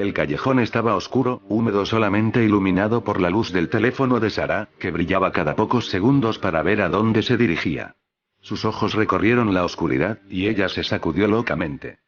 El callejón estaba oscuro, húmedo, solamente iluminado por la luz del teléfono de Sarah, que brillaba cada pocos segundos para ver a dónde se dirigía. Sus ojos recorrieron la oscuridad, y ella se sacudió locamente.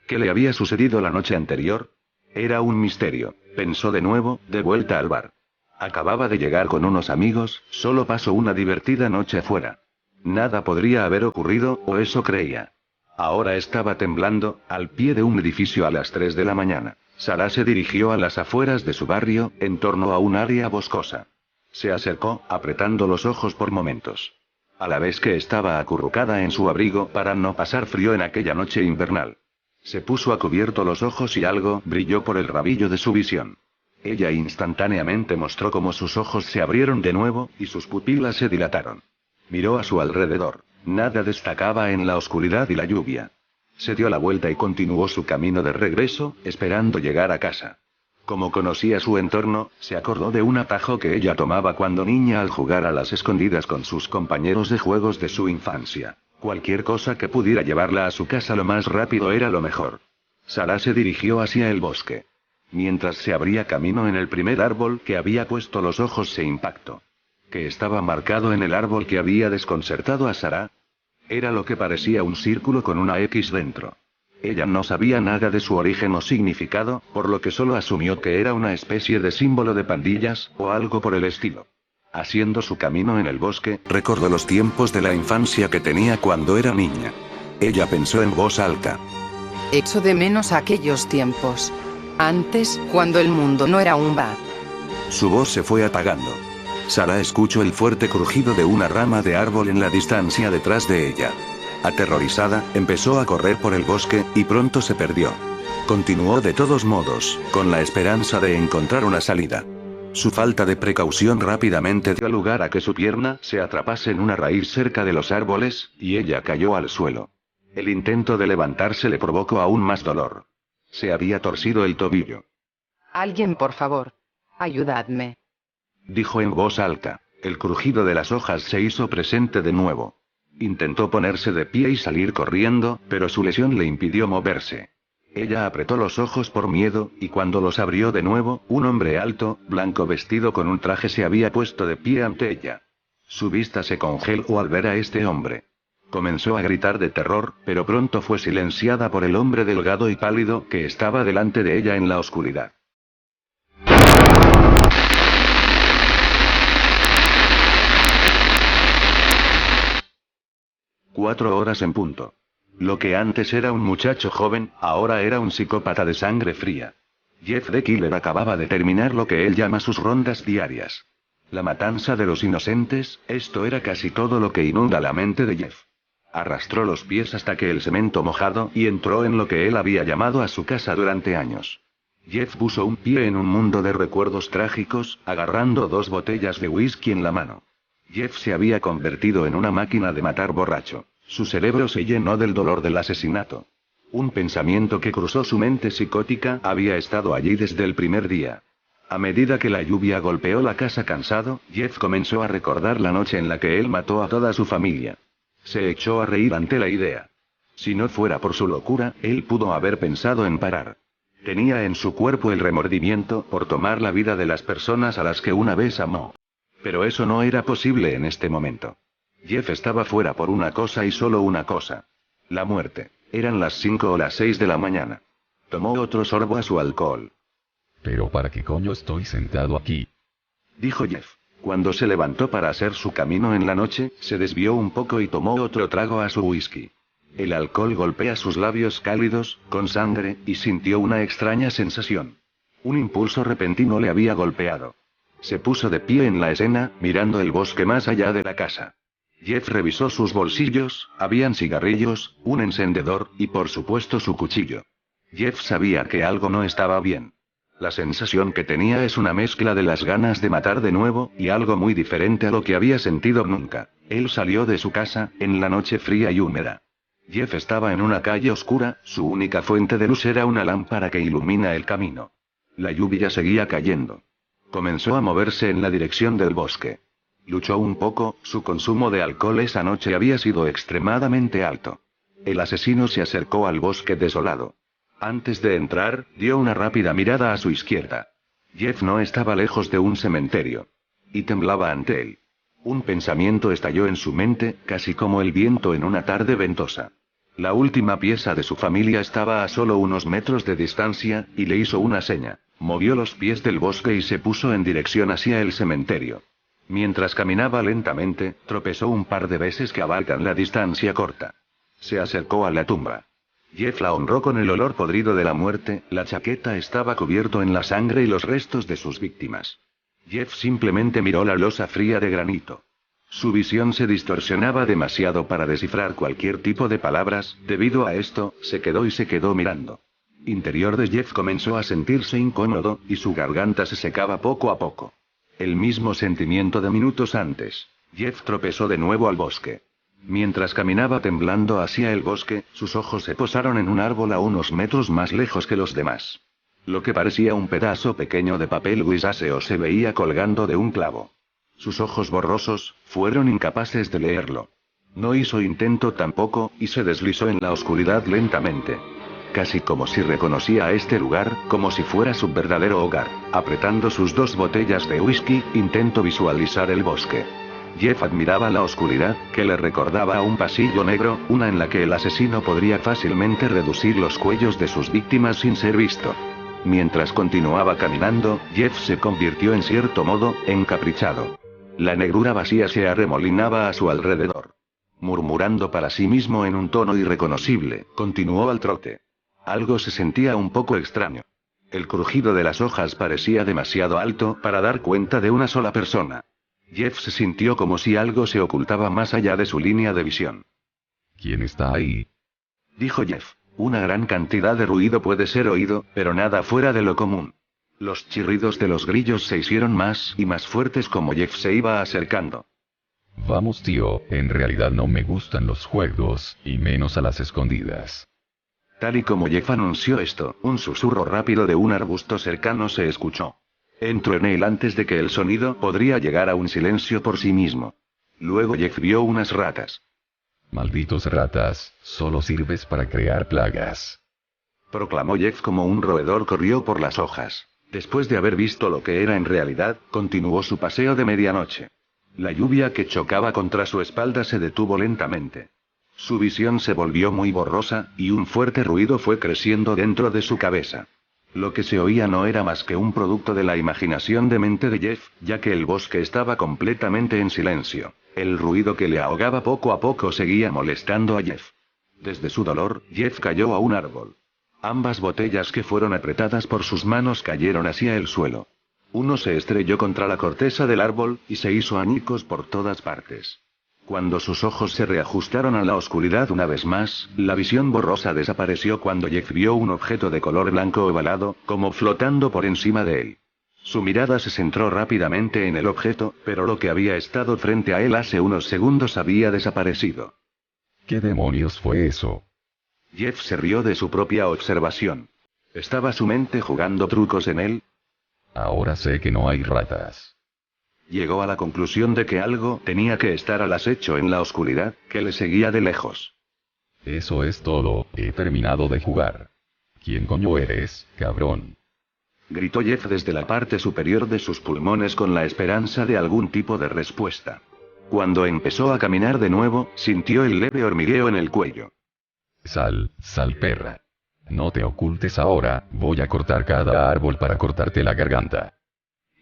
¿Qué le había sucedido la noche anterior? Era un misterio, pensó de nuevo, de vuelta al bar. Acababa de llegar con unos amigos, solo pasó una divertida noche afuera. Nada podría haber ocurrido, o eso creía. Ahora estaba temblando, al pie de un edificio a las 3 de la mañana. Sarah se dirigió a las afueras de su barrio, en torno a un área boscosa. Se acercó, apretando los ojos por momentos. A la vez que estaba acurrucada en su abrigo para no pasar frío en aquella noche invernal. Se puso a cubierto los ojos y algo brilló por el rabillo de su visión. Ella instantáneamente mostró cómo sus ojos se abrieron de nuevo, y sus pupilas se dilataron. Miró a su alrededor. Nada destacaba en la oscuridad y la lluvia. Se dio la vuelta y continuó su camino de regreso, esperando llegar a casa. Como conocía su entorno, se acordó de un atajo que ella tomaba cuando niña al jugar a las escondidas con sus compañeros de juegos de su infancia. Cualquier cosa que pudiera llevarla a su casa lo más rápido era lo mejor. Sarah se dirigió hacia el bosque. Mientras se abría camino en el primer árbol que había puesto los ojos se impactó. ¿Qué estaba marcado en el árbol que había desconcertado a Sarah? Era lo que parecía un círculo con una X dentro. Ella no sabía nada de su origen o significado, por lo que solo asumió que era una especie de símbolo de pandillas, o algo por el estilo. Haciendo su camino en el bosque, recordó los tiempos de la infancia que tenía cuando era niña. Ella pensó en voz alta. Echo de menos aquellos tiempos. Antes, cuando el mundo no era un bar. Su voz se fue apagando. Sarah escuchó el fuerte crujido de una rama de árbol en la distancia detrás de ella. Aterrorizada, empezó a correr por el bosque, y pronto se perdió. Continuó de todos modos, con la esperanza de encontrar una salida. Su falta de precaución rápidamente dio lugar a que su pierna se atrapase en una raíz cerca de los árboles, y ella cayó al suelo. El intento de levantarse le provocó aún más dolor. Se había torcido el tobillo. Alguien, por favor. Ayudadme. Dijo en voz alta. El crujido de las hojas se hizo presente de nuevo. Intentó ponerse de pie y salir corriendo, pero su lesión le impidió moverse. Ella apretó los ojos por miedo, y cuando los abrió de nuevo, un hombre alto, blanco vestido con un traje se había puesto de pie ante ella. Su vista se congeló al ver a este hombre. Comenzó a gritar de terror, pero pronto fue silenciada por el hombre delgado y pálido que estaba delante de ella en la oscuridad. Cuatro horas en punto. Lo que antes era un muchacho joven, ahora era un psicópata de sangre fría. Jeff the Killer acababa de terminar lo que él llama sus rondas diarias. La matanza de los inocentes, esto era casi todo lo que inunda la mente de Jeff. Arrastró los pies hasta que el cemento mojado y entró en lo que él había llamado a su casa durante años. Jeff puso un pie en un mundo de recuerdos trágicos, agarrando 2 botellas de whisky en la mano. Jeff se había convertido en una máquina de matar borracho. Su cerebro se llenó del dolor del asesinato. Un pensamiento que cruzó su mente psicótica había estado allí desde el primer día. A medida que la lluvia golpeó la casa cansado, Jeff comenzó a recordar la noche en la que él mató a toda su familia. Se echó a reír ante la idea. Si no fuera por su locura, él pudo haber pensado en parar. Tenía en su cuerpo el remordimiento por tomar la vida de las personas a las que una vez amó. Pero eso no era posible en este momento. Jeff estaba fuera por una cosa y solo una cosa. La muerte. Eran las 5 o las 6 de la mañana. Tomó otro sorbo a su alcohol. ¿Pero para qué coño estoy sentado aquí? Dijo Jeff. Cuando se levantó para hacer su camino en la noche, se desvió un poco y tomó otro trago a su whisky. El alcohol golpea sus labios cálidos, con sangre, y sintió una extraña sensación. Un impulso repentino le había golpeado. Se puso de pie en la escena, mirando el bosque más allá de la casa. Jeff revisó sus bolsillos, habían cigarrillos, un encendedor, y por supuesto su cuchillo. Jeff sabía que algo no estaba bien. La sensación que tenía es una mezcla de las ganas de matar de nuevo, y algo muy diferente a lo que había sentido nunca. Él salió de su casa, en la noche fría y húmeda. Jeff estaba en una calle oscura, su única fuente de luz era una lámpara que ilumina el camino. La lluvia seguía cayendo. Comenzó a moverse en la dirección del bosque. Luchó un poco, su consumo de alcohol esa noche había sido extremadamente alto. El asesino se acercó al bosque desolado. Antes de entrar, dio una rápida mirada a su izquierda. Jeff no estaba lejos de un cementerio. Y temblaba ante él. Un pensamiento estalló en su mente, casi como el viento en una tarde ventosa. La última pieza de su familia estaba a solo unos metros de distancia, y le hizo una seña. Movió los pies del bosque y se puso en dirección hacia el cementerio. Mientras caminaba lentamente, tropezó un par de veces que abarcan la distancia corta. Se acercó a la tumba. Jeff la honró con el olor podrido de la muerte, la chaqueta estaba cubierto en la sangre y los restos de sus víctimas. Jeff simplemente miró la losa fría de granito. Su visión se distorsionaba demasiado para descifrar cualquier tipo de palabras, debido a esto, se quedó mirando. Interior de Jeff comenzó a sentirse incómodo, y su garganta se secaba poco a poco. El mismo sentimiento de minutos antes. Jeff tropezó de nuevo al bosque. Mientras caminaba temblando hacia el bosque, sus ojos se posaron en un árbol a unos metros más lejos que los demás. Lo que parecía un pedazo pequeño de papel grisáceo se veía colgando de un clavo. Sus ojos borrosos, fueron incapaces de leerlo. No hizo intento tampoco, y se deslizó en la oscuridad lentamente. Casi como si reconocía a este lugar, como si fuera su verdadero hogar. Apretando sus 2 botellas de whisky, intentó visualizar el bosque. Jeff admiraba la oscuridad, que le recordaba a un pasillo negro, una en la que el asesino podría fácilmente reducir los cuellos de sus víctimas sin ser visto. Mientras continuaba caminando, Jeff se convirtió en cierto modo, encaprichado. La negrura vacía se arremolinaba a su alrededor. Murmurando para sí mismo en un tono irreconocible, continuó al trote. Algo se sentía un poco extraño. El crujido de las hojas parecía demasiado alto para dar cuenta de una sola persona. Jeff se sintió como si algo se ocultaba más allá de su línea de visión. ¿Quién está ahí? Dijo Jeff. Una gran cantidad de ruido puede ser oído, pero nada fuera de lo común. Los chirridos de los grillos se hicieron más y más fuertes como Jeff se iba acercando. Vamos tío, en realidad no me gustan los juegos, y menos a las escondidas. Tal y como Jeff anunció esto, un susurro rápido de un arbusto cercano se escuchó. Entró en él antes de que el sonido podría llegar a un silencio por sí mismo. Luego Jeff vio unas ratas. Malditos ratas, solo sirves para crear plagas. Proclamó Jeff como un roedor corrió por las hojas. Después de haber visto lo que era en realidad, continuó su paseo de medianoche. La lluvia que chocaba contra su espalda se detuvo lentamente. Su visión se volvió muy borrosa, y un fuerte ruido fue creciendo dentro de su cabeza. Lo que se oía no era más que un producto de la imaginación de mente de Jeff, ya que el bosque estaba completamente en silencio. El ruido que le ahogaba poco a poco seguía molestando a Jeff. Desde su dolor, Jeff cayó a un árbol. Ambas botellas que fueron apretadas por sus manos cayeron hacia el suelo. Uno se estrelló contra la corteza del árbol, y se hizo añicos por todas partes. Cuando sus ojos se reajustaron a la oscuridad una vez más, la visión borrosa desapareció cuando Jeff vio un objeto de color blanco ovalado, como flotando por encima de él. Su mirada se centró rápidamente en el objeto, pero lo que había estado frente a él hace unos segundos había desaparecido. ¿Qué demonios fue eso? Jeff se rió de su propia observación. ¿Estaba su mente jugando trucos en él? Ahora sé que no hay ratas. Llegó a la conclusión de que algo tenía que estar al acecho en la oscuridad, que le seguía de lejos. Eso es todo, he terminado de jugar. ¿Quién coño eres, cabrón? Gritó Jeff desde la parte superior de sus pulmones con la esperanza de algún tipo de respuesta. Cuando empezó a caminar de nuevo, sintió el leve hormigueo en el cuello. Sal perra. No te ocultes ahora, voy a cortar cada árbol para cortarte la garganta.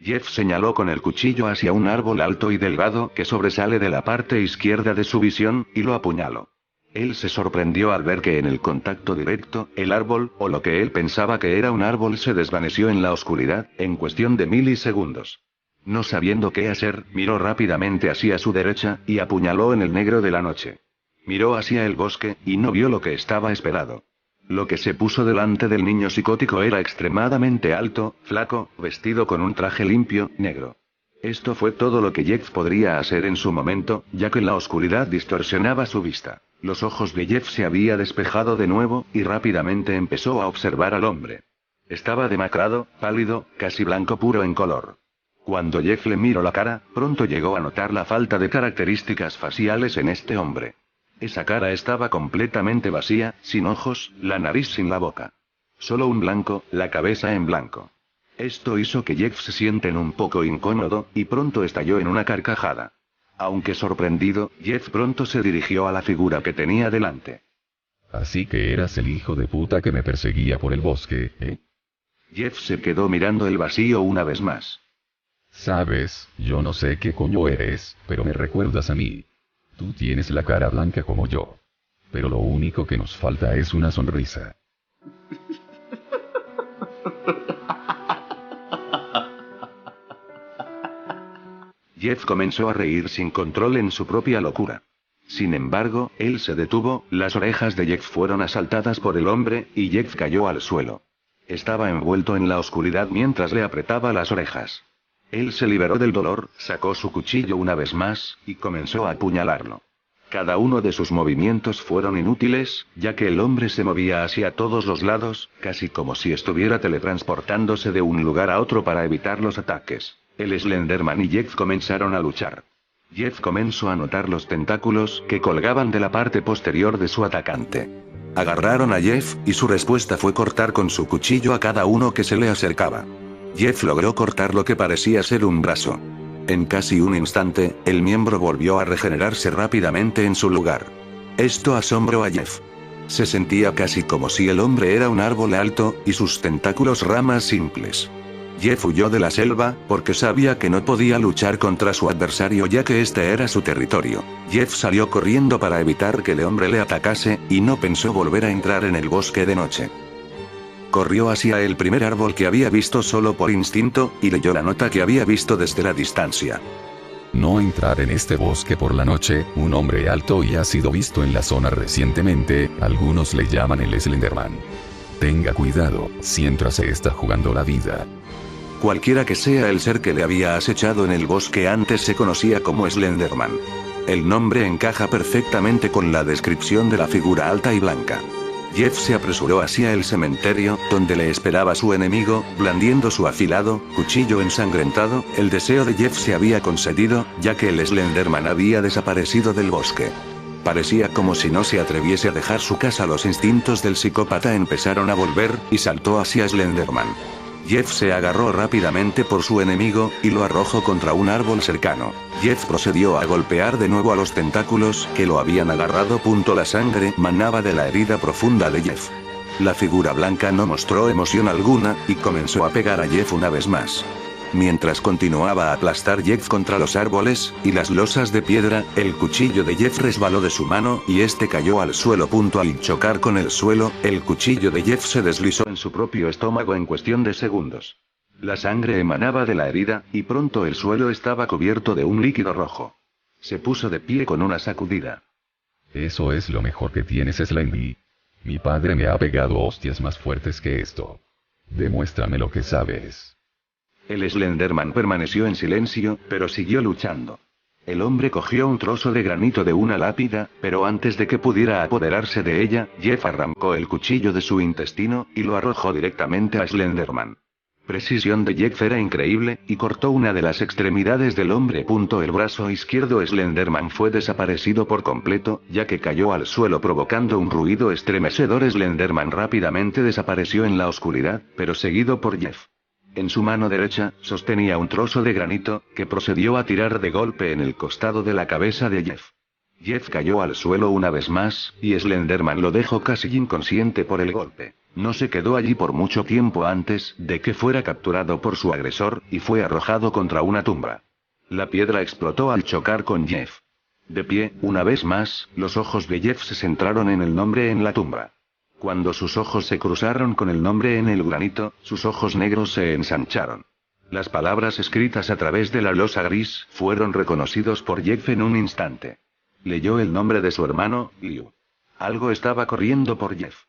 Jeff señaló con el cuchillo hacia un árbol alto y delgado que sobresale de la parte izquierda de su visión, y lo apuñaló. Él se sorprendió al ver que en el contacto directo, el árbol, o lo que él pensaba que era un árbol, se desvaneció en la oscuridad, en cuestión de milisegundos. No sabiendo qué hacer, miró rápidamente hacia su derecha, y apuñaló en el negro de la noche. Miró hacia el bosque, y no vio lo que estaba esperado. Lo que se puso delante del niño psicótico era extremadamente alto, flaco, vestido con un traje limpio, negro. Esto fue todo lo que Jeff podría hacer en su momento, ya que la oscuridad distorsionaba su vista. Los ojos de Jeff se había despejado de nuevo, y rápidamente empezó a observar al hombre. Estaba demacrado, pálido, casi blanco puro en color. Cuando Jeff le miró la cara, pronto llegó a notar la falta de características faciales en este hombre. Esa cara estaba completamente vacía, sin ojos, la nariz sin la boca. Solo un blanco, la cabeza en blanco. Esto hizo que Jeff se sienta un poco incómodo, y pronto estalló en una carcajada. Aunque sorprendido, Jeff pronto se dirigió a la figura que tenía delante. Así que eras el hijo de puta que me perseguía por el bosque, ¿eh? Jeff se quedó mirando el vacío una vez más. Sabes, yo no sé qué coño eres, pero me recuerdas a mí. Tú tienes la cara blanca como yo. Pero lo único que nos falta es una sonrisa. Jeff comenzó a reír sin control en su propia locura. Sin embargo, él se detuvo, las orejas de Jeff fueron asaltadas por el hombre, y Jeff cayó al suelo. Estaba envuelto en la oscuridad mientras le apretaba las orejas. Él se liberó del dolor, sacó su cuchillo una vez más, y comenzó a apuñalarlo. Cada uno de sus movimientos fueron inútiles, ya que el hombre se movía hacia todos los lados, casi como si estuviera teletransportándose de un lugar a otro para evitar los ataques. El Slenderman y Jeff comenzaron a luchar. Jeff comenzó a notar los tentáculos que colgaban de la parte posterior de su atacante. Agarraron a Jeff, y su respuesta fue cortar con su cuchillo a cada uno que se le acercaba. Jeff logró cortar lo que parecía ser un brazo. En casi un instante, el miembro volvió a regenerarse rápidamente en su lugar. Esto asombró a Jeff. Se sentía casi como si el hombre era un árbol alto, y sus tentáculos ramas simples. Jeff huyó de la selva, porque sabía que no podía luchar contra su adversario ya que este era su territorio. Jeff salió corriendo para evitar que el hombre le atacase, y no pensó volver a entrar en el bosque de noche. Corrió hacia el primer árbol que había visto solo por instinto, y leyó la nota que había visto desde la distancia. No entrar en este bosque por la noche, un hombre alto y ha sido visto en la zona recientemente, algunos le llaman el Slenderman. Tenga cuidado, si entra se está jugando la vida. Cualquiera que sea el ser que le había acechado en el bosque antes se conocía como Slenderman. El nombre encaja perfectamente con la descripción de la figura alta y blanca. Jeff se apresuró hacia el cementerio, donde le esperaba su enemigo, blandiendo su afilado cuchillo ensangrentado. El deseo de Jeff se había concedido, ya que el Slenderman había desaparecido del bosque. Parecía como si no se atreviese a dejar su casa. Los instintos del psicópata empezaron a volver, y saltó hacia Slenderman. Jeff se agarró rápidamente por su enemigo, y lo arrojó contra un árbol cercano. Jeff procedió a golpear de nuevo a los tentáculos que lo habían agarrado. La sangre manaba de la herida profunda de Jeff. La figura blanca no mostró emoción alguna, y comenzó a pegar a Jeff una vez más. Mientras continuaba a aplastar Jeff contra los árboles y las losas de piedra, el cuchillo de Jeff resbaló de su mano, y este cayó al suelo. Al chocar con el suelo, el cuchillo de Jeff se deslizó en su propio estómago en cuestión de segundos. La sangre emanaba de la herida, y pronto el suelo estaba cubierto de un líquido rojo. Se puso de pie con una sacudida. Eso es lo mejor que tienes, Slendy. Mi padre me ha pegado hostias más fuertes que esto. Demuéstrame lo que sabes. El Slenderman permaneció en silencio, pero siguió luchando. El hombre cogió un trozo de granito de una lápida, pero antes de que pudiera apoderarse de ella, Jeff arrancó el cuchillo de su intestino, y lo arrojó directamente a Slenderman. Precisión de Jeff era increíble, y cortó una de las extremidades del hombre. El brazo izquierdo Slenderman fue desaparecido por completo, ya que cayó al suelo provocando un ruido estremecedor. Slenderman rápidamente desapareció en la oscuridad, pero seguido por Jeff. En su mano derecha, sostenía un trozo de granito, que procedió a tirar de golpe en el costado de la cabeza de Jeff. Jeff cayó al suelo una vez más, y Slenderman lo dejó casi inconsciente por el golpe. No se quedó allí por mucho tiempo antes de que fuera capturado por su agresor, y fue arrojado contra una tumba. La piedra explotó al chocar con Jeff. De pie, una vez más, los ojos de Jeff se centraron en el nombre en la tumba. Cuando sus ojos se cruzaron con el nombre en el granito, sus ojos negros se ensancharon. Las palabras escritas a través de la losa gris fueron reconocidos por Jeff en un instante. Leyó el nombre de su hermano, Liu. Algo estaba corriendo por Jeff.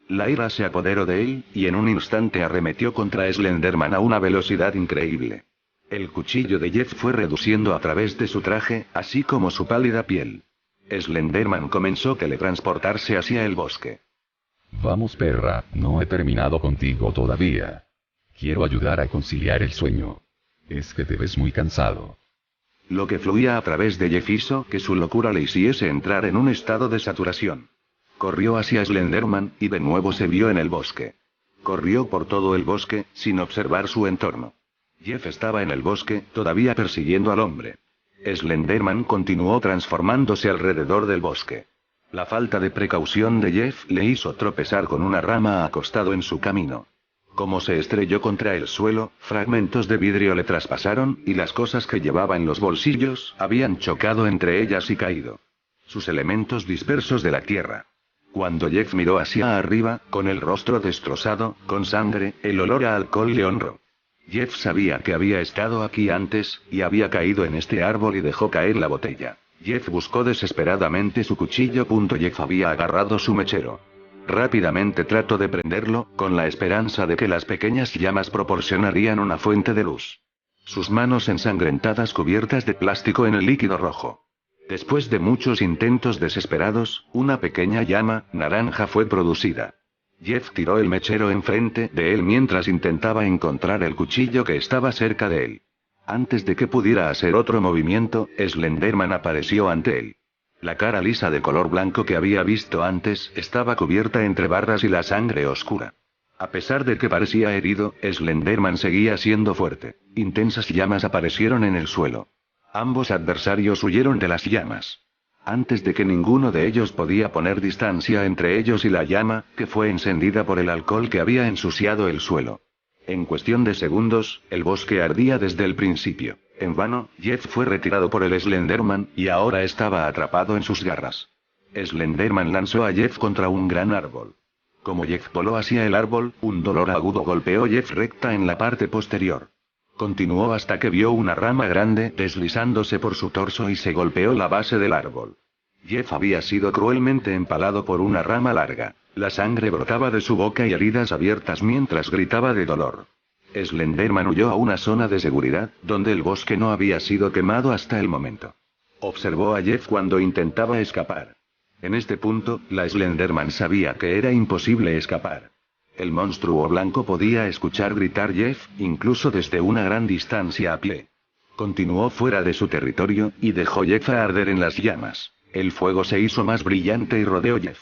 La ira se apoderó de él, y en un instante arremetió contra Slenderman a una velocidad increíble. El cuchillo de Jeff fue reduciendo a través de su traje, así como su pálida piel. Slenderman comenzó a teletransportarse hacia el bosque. Vamos, perra, no he terminado contigo todavía. Quiero ayudar a conciliar el sueño. Es que te ves muy cansado. Lo que fluía a través de Jeff hizo que su locura le hiciese entrar en un estado de saturación. Corrió hacia Slenderman, y de nuevo se vio en el bosque. Corrió por todo el bosque, sin observar su entorno. Jeff estaba en el bosque, todavía persiguiendo al hombre. Slenderman continuó transformándose alrededor del bosque. La falta de precaución de Jeff le hizo tropezar con una rama acostado en su camino. Como se estrelló contra el suelo, fragmentos de vidrio le traspasaron, y las cosas que llevaba en los bolsillos habían chocado entre ellas y caído. Sus elementos dispersos de la tierra. Cuando Jeff miró hacia arriba, con el rostro destrozado, con sangre, el olor a alcohol le honró. Jeff sabía que había estado aquí antes, y había caído en este árbol y dejó caer la botella. Jeff buscó desesperadamente su cuchillo. Jeff había agarrado su mechero. Rápidamente trató de prenderlo, con la esperanza de que las pequeñas llamas proporcionarían una fuente de luz. Sus manos ensangrentadas cubiertas de plástico en el líquido rojo. Después de muchos intentos desesperados, una pequeña llama naranja fue producida. Jeff tiró el mechero enfrente de él mientras intentaba encontrar el cuchillo que estaba cerca de él. Antes de que pudiera hacer otro movimiento, Slenderman apareció ante él. La cara lisa de color blanco que había visto antes estaba cubierta entre barras y la sangre oscura. A pesar de que parecía herido, Slenderman seguía siendo fuerte. Intensas llamas aparecieron en el suelo. Ambos adversarios huyeron de las llamas. Antes de que ninguno de ellos podía poner distancia entre ellos y la llama, que fue encendida por el alcohol que había ensuciado el suelo. En cuestión de segundos, el bosque ardía desde el principio. En vano, Jeff fue retirado por el Slenderman, y ahora estaba atrapado en sus garras. Slenderman lanzó a Jeff contra un gran árbol. Como Jeff voló hacia el árbol, un dolor agudo golpeó a Jeff recta en la parte posterior. Continuó hasta que vio una rama grande deslizándose por su torso y se golpeó la base del árbol. Jeff había sido cruelmente empalado por una rama larga. La sangre brotaba de su boca y heridas abiertas mientras gritaba de dolor. Slenderman huyó a una zona de seguridad, donde el bosque no había sido quemado hasta el momento. Observó a Jeff cuando intentaba escapar. En este punto, la Slenderman sabía que era imposible escapar. El monstruo blanco podía escuchar gritar Jeff, incluso desde una gran distancia a pie. Continuó fuera de su territorio, y dejó Jeff a arder en las llamas. El fuego se hizo más brillante y rodeó Jeff.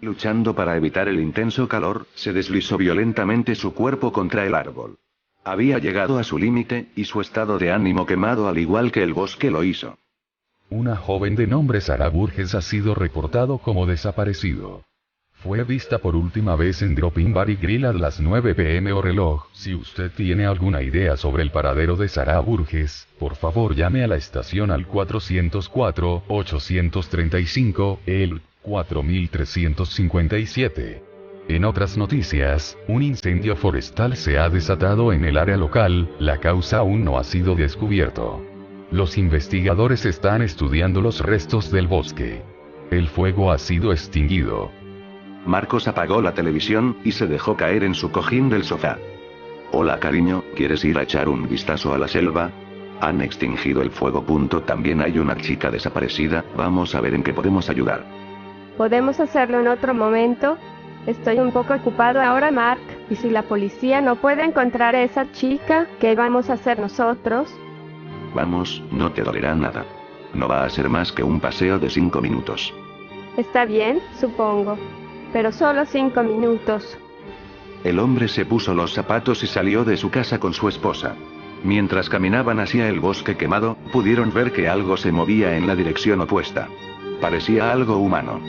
Luchando para evitar el intenso calor, se deslizó violentamente su cuerpo contra el árbol. Había llegado a su límite, y su estado de ánimo quemado al igual que el bosque lo hizo. Una joven de nombre Sarah Burgess ha sido reportado como desaparecido. Fue vista por última vez en Dropping Bar y Grill a las 9 p.m. o reloj. Si usted tiene alguna idea sobre el paradero de Sarah Burgess, por favor llame a la estación al 404-835, el 4357. En otras noticias, un incendio forestal se ha desatado en el área local, la causa aún no ha sido descubierto. Los investigadores están estudiando los restos del bosque. El fuego ha sido extinguido. Marcos apagó la televisión, y se dejó caer en su cojín del sofá. Hola cariño, ¿quieres ir a echar un vistazo a la selva? Han extinguido el fuego. También hay una chica desaparecida, vamos a ver en qué podemos ayudar. ¿Podemos hacerlo en otro momento? Estoy un poco ocupado ahora, Mark, y si la policía no puede encontrar a esa chica, ¿qué vamos a hacer nosotros? Vamos, no te dolerá nada. No va a ser más que un paseo de 5 minutos. Está bien, supongo. Pero solo 5 minutos. El hombre se puso los zapatos y salió de su casa con su esposa. Mientras caminaban hacia el bosque quemado, pudieron ver que algo se movía en la dirección opuesta. Parecía algo humano.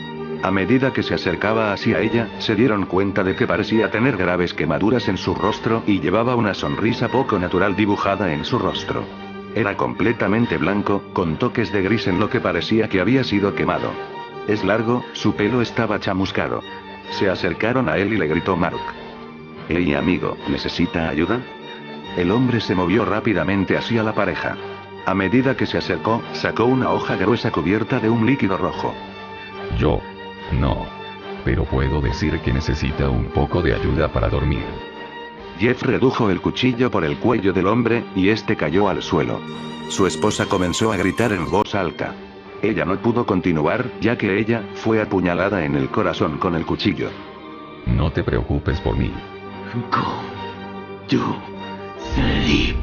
A medida que se acercaba hacia ella, se dieron cuenta de que parecía tener graves quemaduras en su rostro y llevaba una sonrisa poco natural dibujada en su rostro. Era completamente blanco, con toques de gris en lo que parecía que había sido quemado. Es largo, su pelo estaba chamuscado. Se acercaron a él y le gritó Mark. «Hey amigo, ¿necesita ayuda?» El hombre se movió rápidamente hacia la pareja. A medida que se acercó, sacó una hoja gruesa cubierta de un líquido rojo. Yo. No. Pero puedo decir que necesita un poco de ayuda para dormir. Jeff redujo el cuchillo por el cuello del hombre, y este cayó al suelo. Su esposa comenzó a gritar en voz alta. Ella no pudo continuar, ya que ella fue apuñalada en el corazón con el cuchillo. No te preocupes por mí. Go to sleep.